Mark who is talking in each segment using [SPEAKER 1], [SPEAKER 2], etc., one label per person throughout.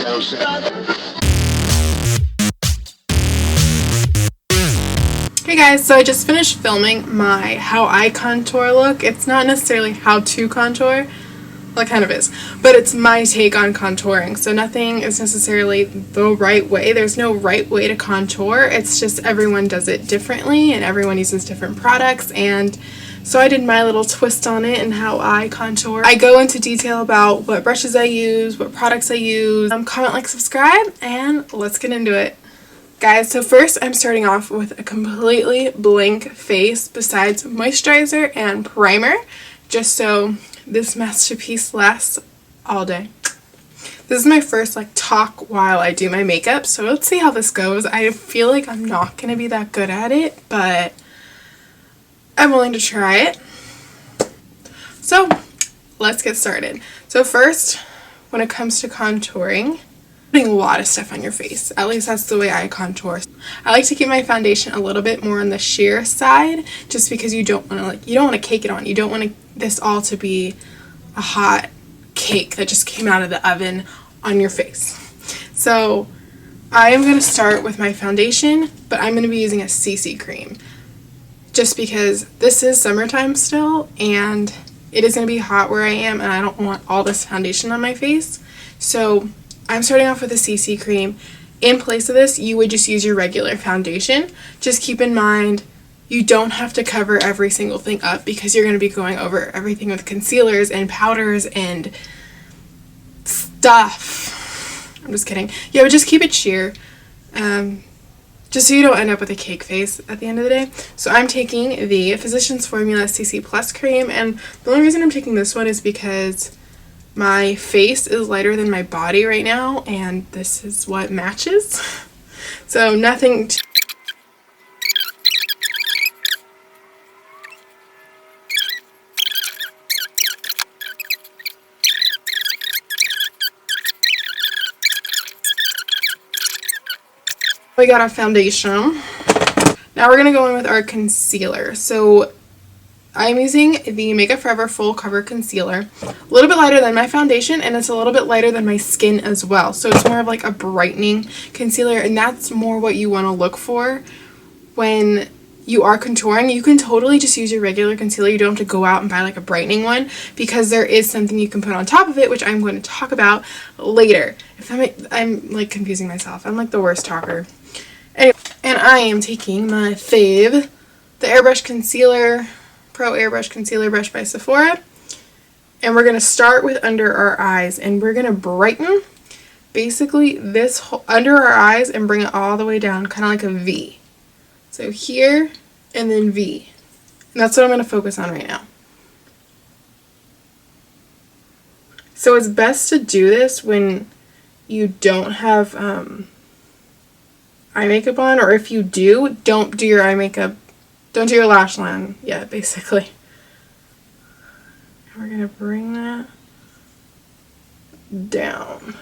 [SPEAKER 1] Hey guys, so I just finished filming my how I contour look. It's not necessarily how to contour, well it kind of is, but it's my take on contouring. So nothing is necessarily the right way. There's no right way to contour. It's just everyone does it differently and everyone uses different products, and so I did my little twist on it and how I contour. I go into detail about what brushes I use, what products I use. Comment, like, subscribe, and let's get into it. Guys, so first I'm starting off with a completely blank face besides moisturizer and primer, just so this masterpiece lasts all day. This is my first talk while I do my makeup, so let's see how this goes. I feel like I'm not going to be that good at it, but I'm willing to try it. So let's get started. So first, when it comes to contouring, putting a lot of stuff on your face. At least that's the way I contour. I like to keep my foundation a little bit more on the sheer side, just because you don't want to cake it on. You don't want this all to be a hot cake that just came out of the oven on your face. So I am going to start with my foundation, but I'm going to be using a CC cream, just because this is summertime still and it is going to be hot where I am, and I don't want all this foundation on my face. So I'm starting off with a CC cream. In place of this, you would just use your regular foundation. Just keep in mind, you don't have to cover every single thing up because you're going to be going over everything with concealers and powders and stuff. I'm just kidding. Yeah, but just keep it sheer. Just so you don't end up with a cake face at the end of the day. So I'm taking the Physicians Formula CC Plus cream, and the only reason I'm taking this one is because my face is lighter than my body right now, and this is what matches. So nothing we got our foundation. Now we're gonna go in with our concealer. So I'm using the Makeup Forever Full Cover Concealer. A little bit lighter than my foundation, and it's a little bit lighter than my skin as well. So it's more of like a brightening concealer, and that's more what you want to look for when you are contouring. You can totally just use your regular concealer. You don't have to go out and buy a brightening one, because there is something you can put on top of it, which I'm going to talk about later. If I'm confusing myself. I'm the worst talker. Anyway, and I am taking my fave, the Airbrush Concealer Pro Airbrush Concealer Brush by Sephora, and we're going to start with under our eyes, and we're going to brighten basically this whole under our eyes and bring it all the way down, kind of like a V. So here and then V, and that's what I'm going to focus on right now. So it's best to do this when you don't have eye makeup on, or if you do, don't do your eye makeup. Don't do your lash line yet, basically. And we're going to bring that down.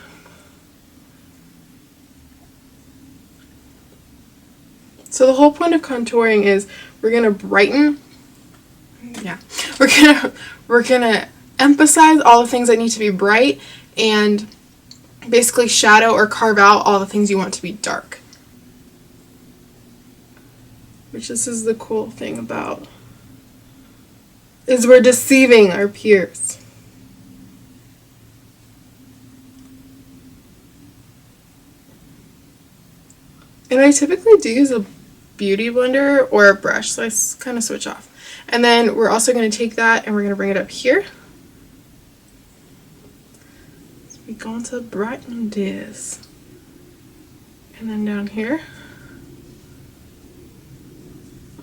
[SPEAKER 1] So the whole point of contouring is we're going to brighten. Yeah. We're going to emphasize all the things that need to be bright and basically shadow or carve out all the things you want to be dark. Which this is the cool thing about, is we're deceiving our peers. And I typically do use a beauty blender or a brush, so I kind of switch off. And then we're also going to take that and we're going to bring it up here. So we're going to brighten this. And then down here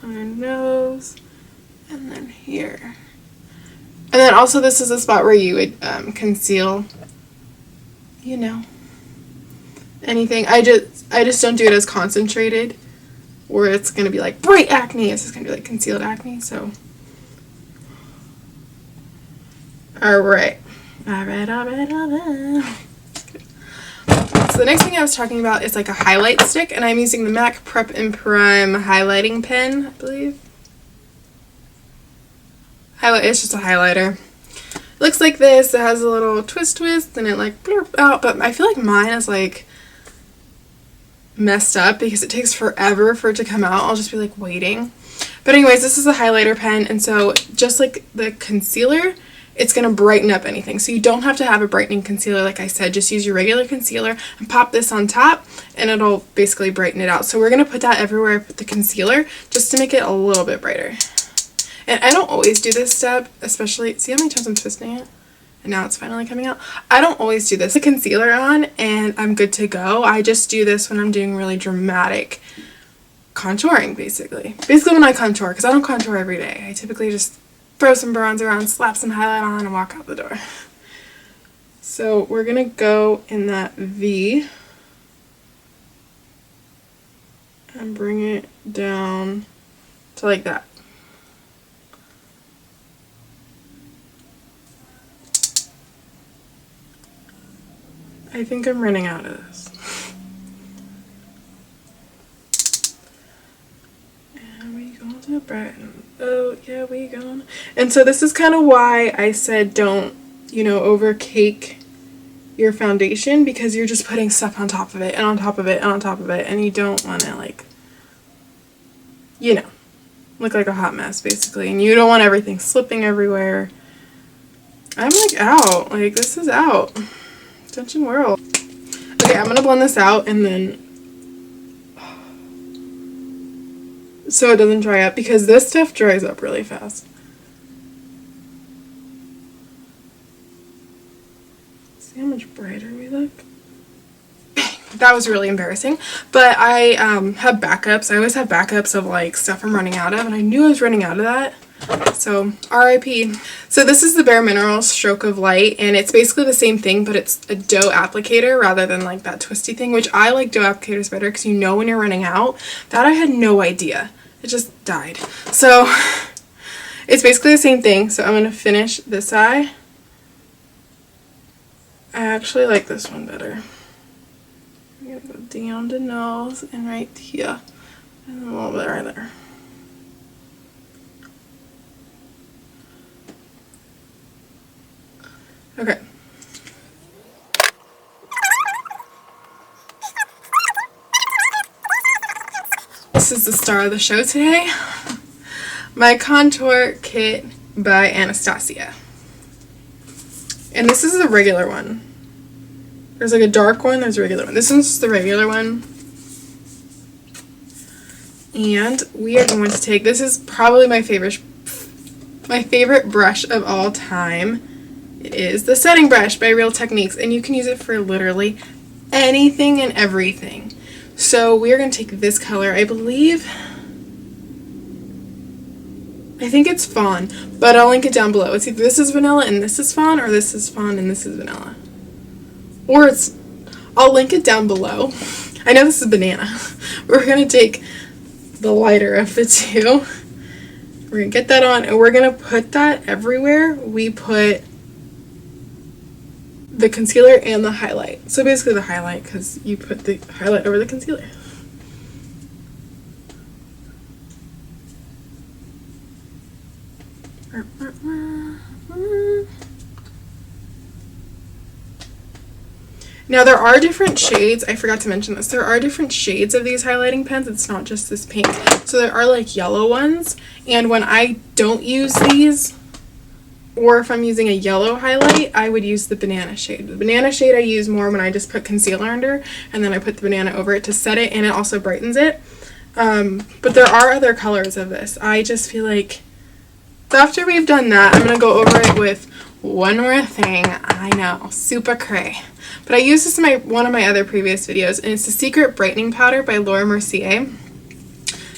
[SPEAKER 1] on our nose, and then here. And then also this is a spot where you would conceal, anything. I just don't do it as concentrated, where it's going to be bright acne. It's just going to be concealed acne, so. Alright. So the next thing I was talking about is a highlight stick, and I'm using the MAC Prep and Prime highlighting pen, I believe. It's just a highlighter. looks like this. It has a little twist and it like blurp out, but I feel like mine is like messed up because it takes forever for it to come out. I'll just be like waiting. But anyways, this is a highlighter pen, and so just like the concealer, it's going to brighten up anything. So you don't have to have a brightening concealer, like I said. Just use your regular concealer and pop this on top, and it'll basically brighten it out. So we're going to put that everywhere I put the concealer, just to make it a little bit brighter. And I don't always do this step, especially, see how many times I'm twisting it? And now it's finally coming out. I don't always do this. The concealer on, and I'm good to go. I just do this when I'm doing really dramatic contouring, basically. Basically when I contour, because I don't contour every day. I typically just throw some bronzer on, slap some highlight on, and walk out the door. So we're going to go in that V and bring it down to like that. I think I'm running out of this. And we going to brighten. Oh, yeah, we going. And so this is kind of why I said don't, you know, overcake your foundation, because you're just putting stuff on top of it and on top of it and on top of it, and you don't want to, like, you know, look like a hot mess, basically. And you don't want everything slipping everywhere. I'm like out. Like, this is out. Attention world. Okay, I'm going to blend this out and then so it doesn't dry up, because this stuff dries up really fast. See how much brighter we look? That was really embarrassing, but I have backups. I always have backups of like stuff I'm running out of, and I knew I was running out of that. So RIP. So this is the Bare Minerals Stroke of Light, and it's basically the same thing, but it's a dough applicator rather than like that twisty thing, which I like dough applicators better because you know when you're running out. That I had no idea. It just died. So it's basically the same thing. So I'm going to finish this eye. I actually like this one better. I'm going to go down the nose and right here and a little bit right there. Okay. This is the star of the show today. My contour kit by Anastasia. And this is the regular one. There's like a dark one, there's a regular one. This one's just the regular one. And we are going to take, this is probably my favorite brush of all time. It is the setting brush by Real Techniques, and you can use it for literally anything and everything. So we're going to take this color, I think it's Fawn, but I'll link it down below. It's either this is vanilla and this is Fawn, or this is Fawn and this is vanilla. Or I'll link it down below. I know this is banana. We're going to take the lighter of the two. We're going to get that on, and we're going to put that everywhere we put the concealer and the highlight. So basically the highlight, because you put the highlight over the concealer. Now there are different shades, I forgot to mention this, there are different shades of these highlighting pens, it's not just this pink. So there are like yellow ones, and when I don't use these, or if I'm using a yellow highlight, I would use the banana shade. The banana shade I use more when I just put concealer under, and then I put the banana over it to set it, and it also brightens it. But there are other colors of this. I just feel like, so after we've done that, I'm going to go over it with one more thing. I know, super cray. But I used this in one of my other previous videos, and it's the Secret Brightening Powder by Mercier.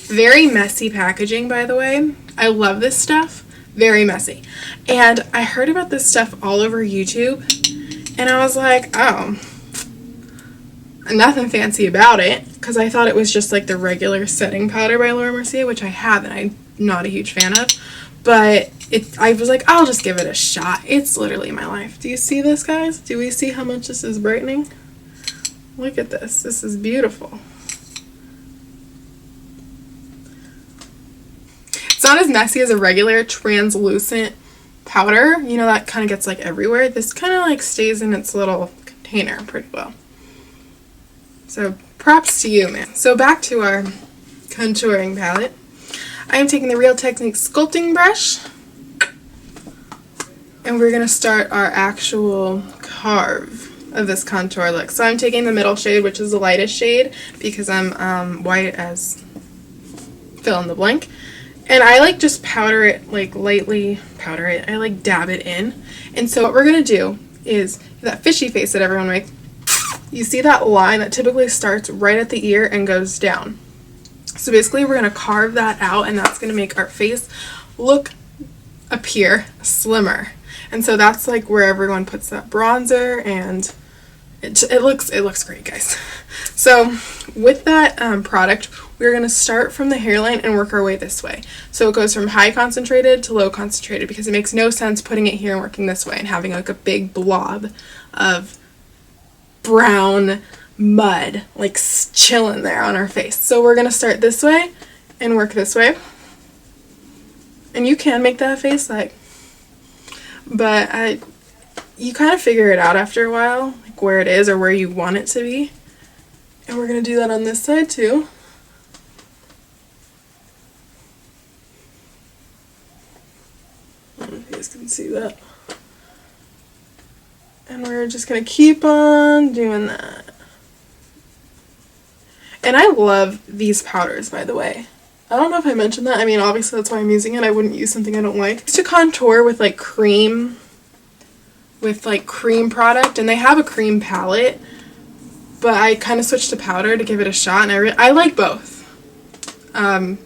[SPEAKER 1] Very messy packaging, by the way. I love this stuff. Very messy. And I heard about this stuff all over YouTube, and I was like, oh, nothing fancy about it, because I thought it was just like the regular setting powder by Mercier, which I have and I'm not a huge fan of. But I was like, I'll just give it a shot. It's literally my life. Do you see this, guys? Do we see how much this is brightening? Look at this. This is beautiful. It's not as messy as a regular translucent powder, you know, that kind of gets like everywhere. This kind of like stays in its little container pretty well. So props to you, man. So back to our contouring palette. I am taking the Real Technique sculpting brush, and we're going to start our actual carve of this contour look. So I'm taking the middle shade, which is the lightest shade, because I'm white as fill in the blank. And I like just powder it, like lightly powder it. I like dab it in. And so what we're going to do is that fishy face that everyone makes. You see that line that typically starts right at the ear and goes down. So basically we're going to carve that out, and that's going to make our face appear slimmer. And so that's like where everyone puts that bronzer, and it looks great, guys. So with that product, we're going to start from the hairline and work our way this way. So it goes from high concentrated to low concentrated, because it makes no sense putting it here and working this way and having like a big blob of brown mud like chilling there on our face. So we're gonna start this way and work this way, and you can make that face like, but you kind of figure it out after a while, like where it is or where you want it to be. And we're gonna do that on this side too. I don't know if you guys can see that. And we're just gonna keep on doing that. And I love these powders, by the way. I don't know if I mentioned that. I mean, obviously that's why I'm using it. I wouldn't use something I don't like. It's to contour with like cream product, and they have a cream palette, but I kind of switched to powder to give it a shot, and I like both. I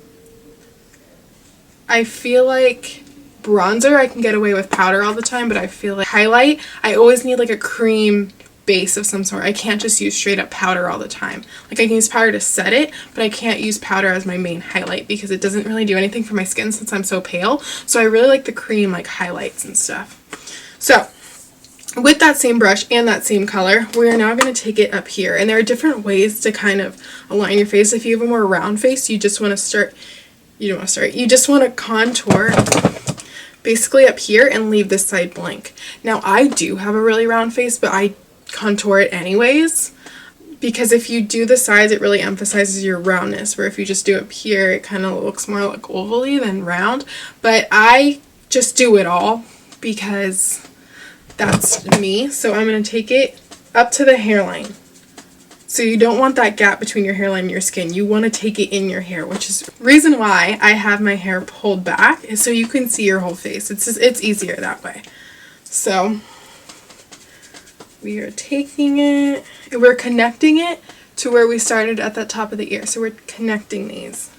[SPEAKER 1] feel like bronzer I can get away with powder all the time, but I feel like highlight I always need like a cream base of some sort. I can't just use straight up powder all the time. Like I can use powder to set it, but I can't use powder as my main highlight because it doesn't really do anything for my skin since I'm so pale. So I really like the cream like highlights and stuff. So with that same brush and that same color, we are now going to take it up here, and there are different ways to kind of align your face. If you have a more round face, you just want to you just want to contour basically up here and leave this side blank. Now I do have a really round face, but I contour it anyways, because if you do the sides it really emphasizes your roundness, where if you just do it up here it kind of looks more like ovally than round. But I just do it all because that's me. So I'm going to take it up to the hairline. So you don't want that gap between your hairline and your skin. You want to take it in your hair, which is the reason why I have my hair pulled back, is so you can see your whole face. It's easier that way. So we are taking it and we're connecting it to where we started at the top of the ear. So we're connecting these.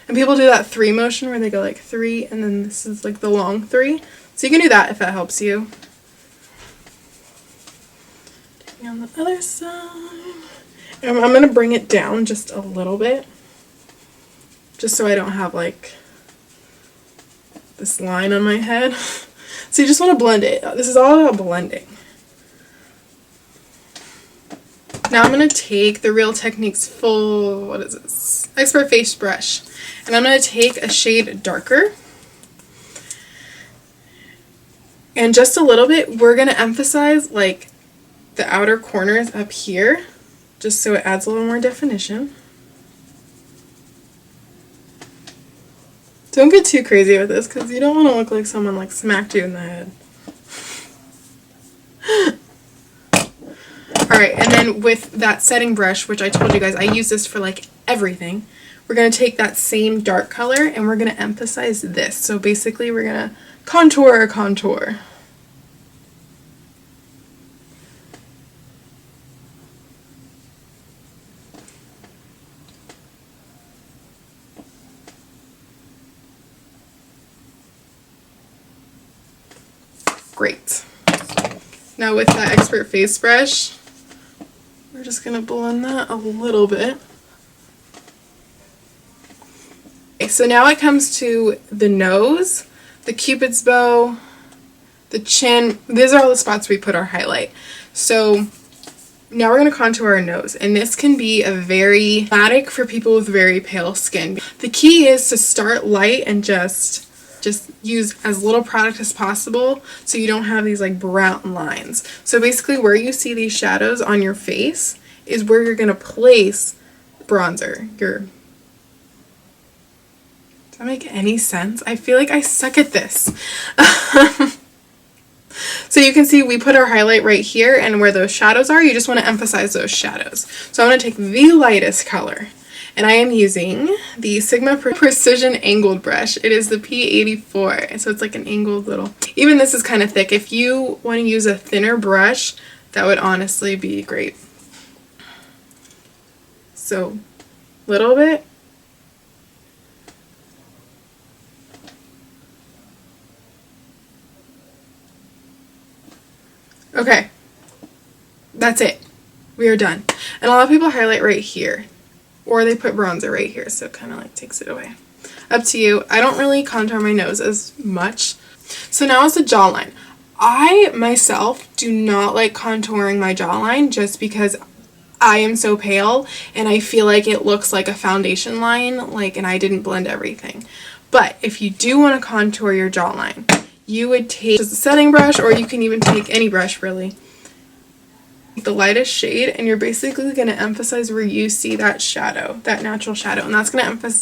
[SPEAKER 1] And people do that 3 motion where they go like 3 and then this is like the long 3. So you can do that if that helps you. Taking on the other side. And I'm going to bring it down just a little bit, just so I don't have like this line on my head. So you just want to blend it. This is all about blending. Now I'm going to take the Real Technique's full, what is this? Expert Face Brush. And I'm going to take a shade darker. And just a little bit, we're going to emphasize like the outer corners up here, just so it adds a little more definition. Don't get too crazy with this, because you don't want to look like someone like smacked you in the head. Alright, and then with that setting brush, which I told you guys, I use this for like everything, we're going to take that same dark color and we're going to emphasize this. So basically we're going to contour a contour. Great. Now with that Expert Face Brush, we're just going to blend that a little bit. Okay, so now it comes to the nose, the Cupid's bow, the chin. These are all the spots we put our highlight. So now we're going to contour our nose, and this can be a very dramatic for people with very pale skin. The key is to start light and just just use as little product as possible so you don't have these like brown lines. So basically where you see these shadows on your face is where you're going to place bronzer. Does that make any sense? I feel like I suck at this. So you can see we put our highlight right here, and where those shadows are, you just want to emphasize those shadows. So I'm going to take the lightest color, and I am using the Sigma Precision Angled Brush. It is the P84, so it's like an angled little... Even this is kind of thick. If you want to use a thinner brush, that would honestly be great. So, little bit. Okay, that's it. We are done. And a lot of people highlight right here, or they put bronzer right here, so it kind of like takes it away. Up to you. I don't really contour my nose as much. So now is the jawline. I myself do not like contouring my jawline just because I am so pale and I feel like it looks like a foundation line, and I didn't blend everything. But if you do want to contour your jawline, you would take just a setting brush, or you can even take any brush really. The lightest shade, and you're basically going to emphasize where you see that shadow, that natural shadow, and that's going to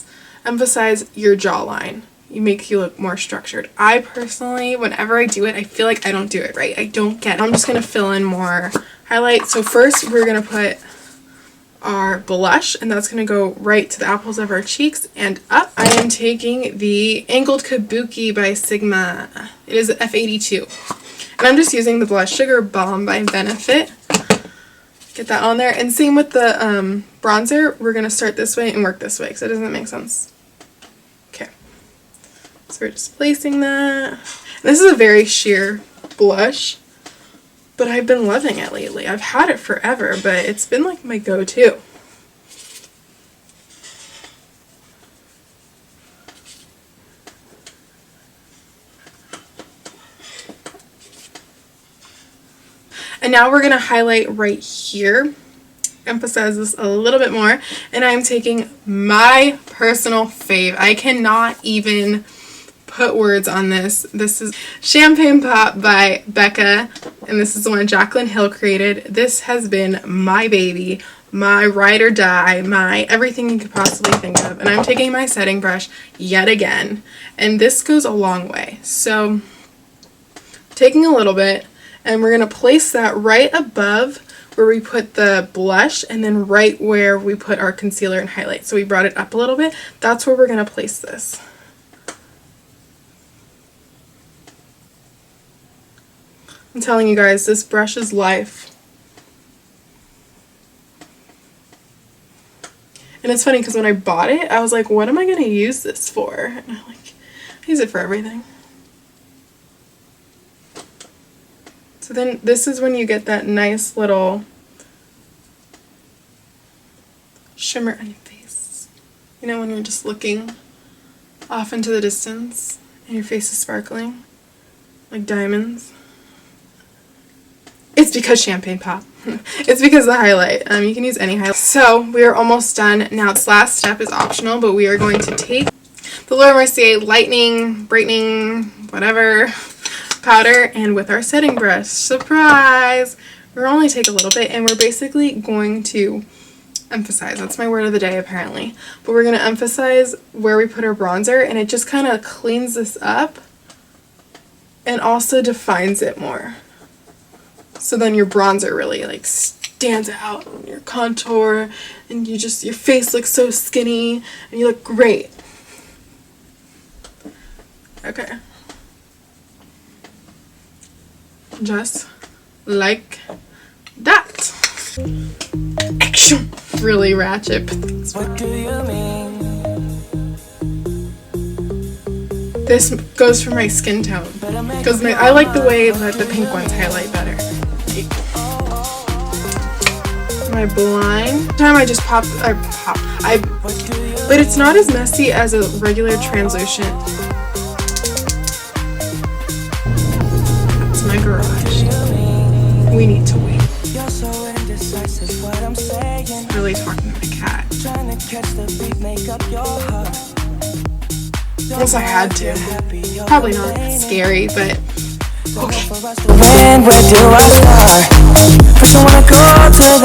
[SPEAKER 1] emphasize your jawline. You make you look more structured. I personally, whenever I do it, I feel like I don't do it right. I don't get it. I'm just going to fill in more highlight. So first we're going to put our blush, and that's going to go right to the apples of our cheeks and up. I am taking the Angled Kabuki by Sigma. It is F82. And I'm just using the blush Sugar Bomb by Benefit. Get that on there. And same with the bronzer. We're going to start this way and work this way, because it doesn't make sense. Okay. So we're just placing that. This is a very sheer blush, but I've been loving it lately. I've had it forever, but it's been like my go-to. And now we're going to highlight right here, emphasize this a little bit more, and I'm taking my personal fave. I cannot even put words on this. This is Champagne Pop by Becca, and this is the one Jaclyn Hill created. This has been my baby, my ride or die, my everything you could possibly think of. And I'm taking my setting brush yet again, and this goes a long way. So taking a little bit, and we're going to place that right above where we put the blush, and then right where we put our concealer and highlight. So we brought it up a little bit. That's where we're going to place this. I'm telling you guys, this brush is life. And it's funny because when I bought it, I was like, what am I going to use this for? And I'm like, I use it for everything. So then this is when you get that nice little shimmer on your face. You know, when you're just looking off into the distance and your face is sparkling like diamonds. It's because Champagne Pop. It's because of the highlight. You can use any highlight. So we are almost done. Now this last step is optional, but we are going to take the Mercier Lightning, Brightening, whatever, powder, and with our setting brush, surprise, we're only take a little bit, and we're basically going to emphasize. That's my word of the day apparently. But we're going to emphasize where we put our bronzer, and it just kind of cleans this up and also defines it more. So then your bronzer really like stands out in your contour, and your face looks so skinny and you look great. Okay. Just like that. Action! Really ratchet. What do you mean? This goes for my skin tone. Because I like the way that the pink ones highlight better. My blind. Time I just but it's not as messy as a regular translucent. That's my garage. We need to wait. Really talking to my cat. Unless I had to. Probably not scary, but okay.
[SPEAKER 2] When, where do I start? First I wanna go to